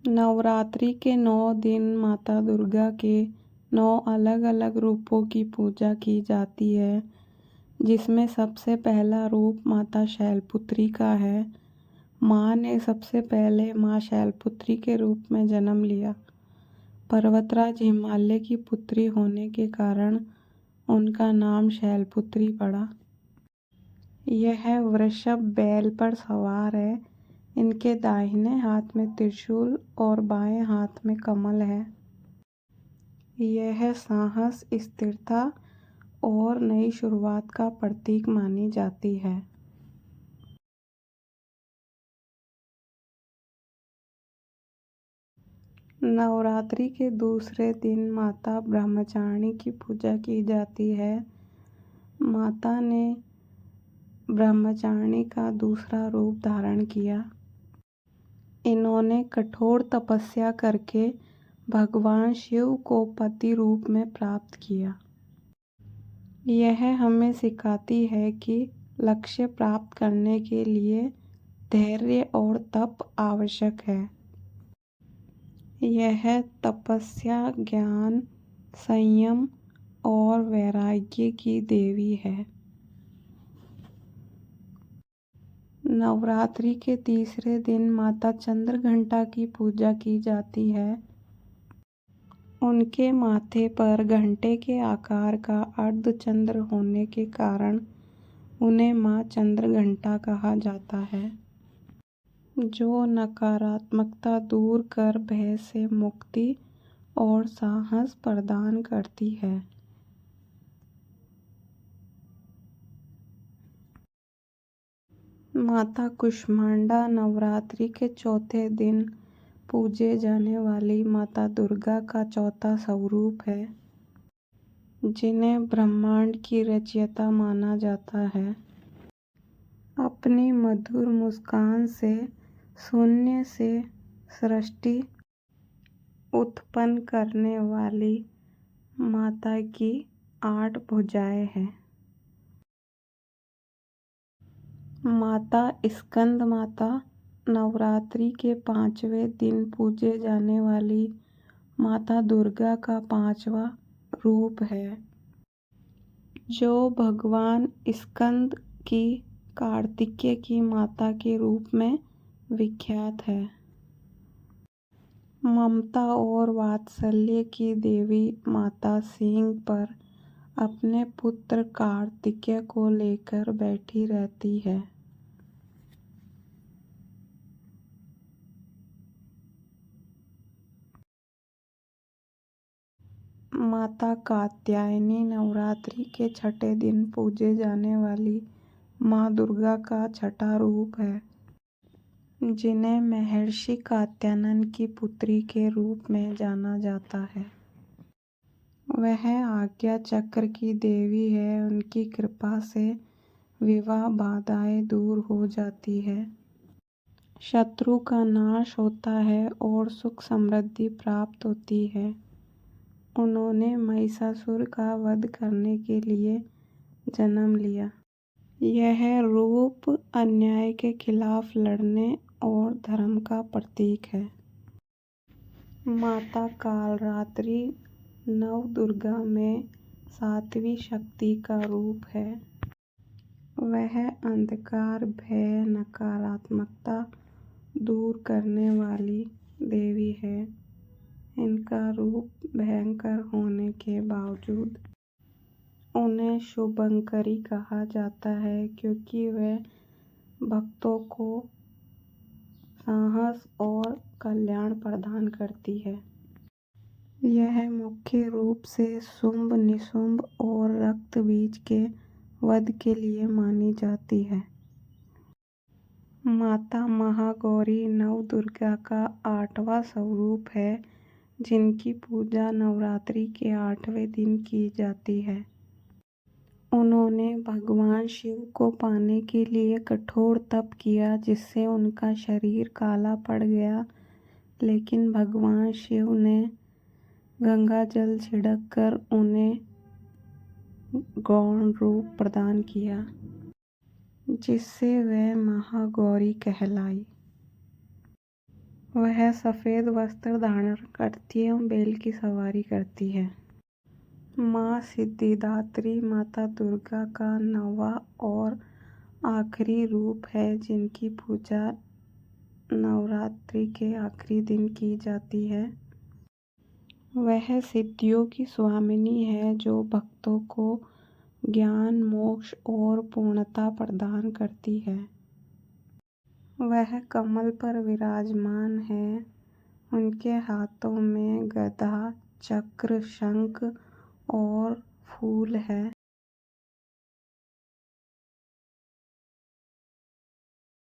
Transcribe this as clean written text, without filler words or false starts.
नवरात्रि के 9 दिन माता दुर्गा के 9 अलग-अलग रूपों की पूजा की जाती है, जिसमें सबसे पहला रूप माता शैलपुत्री का है। माँ ने सबसे पहले माँ शैलपुत्री के रूप में जन्म लिया। पर्वतराज हिमालय की पुत्री होने के कारण उनका नाम शैलपुत्री पड़ा। यह वृषभ बैल पर सवार है। इनके दाहिने हाथ में त्रिशूल और बाएं हाथ में कमल है। यह साहस, स्थिरता और नई शुरुआत का प्रतीक मानी जाती है। नवरात्रि के दूसरे दिन माता ब्रह्मचारिणी की पूजा की जाती है। माता ने ब्रह्मचारिणी का दूसरा रूप धारण किया। इन्होंने कठोर तपस्या करके भगवान शिव को पति रूप में प्राप्त किया। यह हमें सिखाती है कि लक्ष्य प्राप्त करने के लिए धैर्य और तप आवश्यक है। यह तपस्या, ज्ञान, संयम और वैराग्य की देवी है। नवरात्रि के तीसरे दिन माता चंद्रघंटा की पूजा की जाती है। उनके माथे पर घंटे के आकार का अर्धचंद्र होने के कारण उन्हें माँ चंद्रघंटा कहा जाता है, जो नकारात्मकता दूर कर भय से मुक्ति और साहस प्रदान करती है। माता कुष्मांडा नवरात्रि के चौथे दिन पूजे जाने वाली माता दुर्गा का चौथा स्वरूप है, जिन्हें ब्रह्मांड की रचयिता माना जाता है। अपनी मधुर मुस्कान से शून्य से सृष्टि उत्पन्न करने वाली माता की 8 भुजाएं हैं। माता स्कंद माता नवरात्रि के 5वें दिन पूजे जाने वाली माता दुर्गा का 5वां रूप है, जो भगवान स्कंद की कार्तिकेय की माता के रूप में विख्यात है। ममता और वात्सल्य की देवी माता सिंह पर अपने पुत्र कार्तिकेय को लेकर बैठी रहती है। माता कात्यायनी नवरात्रि के 6ठे दिन पूजे जाने वाली माँ दुर्गा का 6ठा रूप है, जिन्हें महर्षि कात्यायन की पुत्री के रूप में जाना जाता है। वह आज्ञा चक्र की देवी है। उनकी कृपा से विवाह बाधाएं दूर हो जाती है, शत्रु का नाश होता है और सुख समृद्धि प्राप्त होती है। उन्होंने महिषासुर का वध करने के लिए जन्म लिया। यह रूप अन्याय के खिलाफ लड़ने और धर्म का प्रतीक है। माता कालरात्रि नवदुर्गा में 7वीं शक्ति का रूप है। वह अंधकार, भय, नकारात्मकता दूर करने वाली देवी है। इनका रूप भयंकर होने के बावजूद उन्हें शुभंकरी कहा जाता है, क्योंकि वे भक्तों को साहस और कल्याण प्रदान करती है। यह मुख्य रूप से शुंभ, निशुंभ और रक्त बीज के वध के लिए मानी जाती है। माता महागौरी नवदुर्गा का 8वां स्वरूप है, जिनकी पूजा नवरात्रि के 8वें दिन की जाती है। उन्होंने भगवान शिव को पाने के लिए कठोर तप किया, जिससे उनका शरीर काला पड़ गया, लेकिन भगवान शिव ने गंगा जल छिड़क कर उन्हें गौण रूप प्रदान किया, जिससे वह महागौरी कहलाई। वह सफ़ेद वस्त्र धारण करती है एवं बैल की सवारी करती है। माँ सिद्धिदात्री माता दुर्गा का 9वां और आखिरी रूप है जिनकी पूजा नवरात्रि के आखिरी दिन की जाती है। वह सिद्धियों की स्वामिनी है जो भक्तों को ज्ञान, मोक्ष और पूर्णता प्रदान करती है। वह कमल पर विराजमान है। उनके हाथों में गदा, चक्र, शंख और फूल है।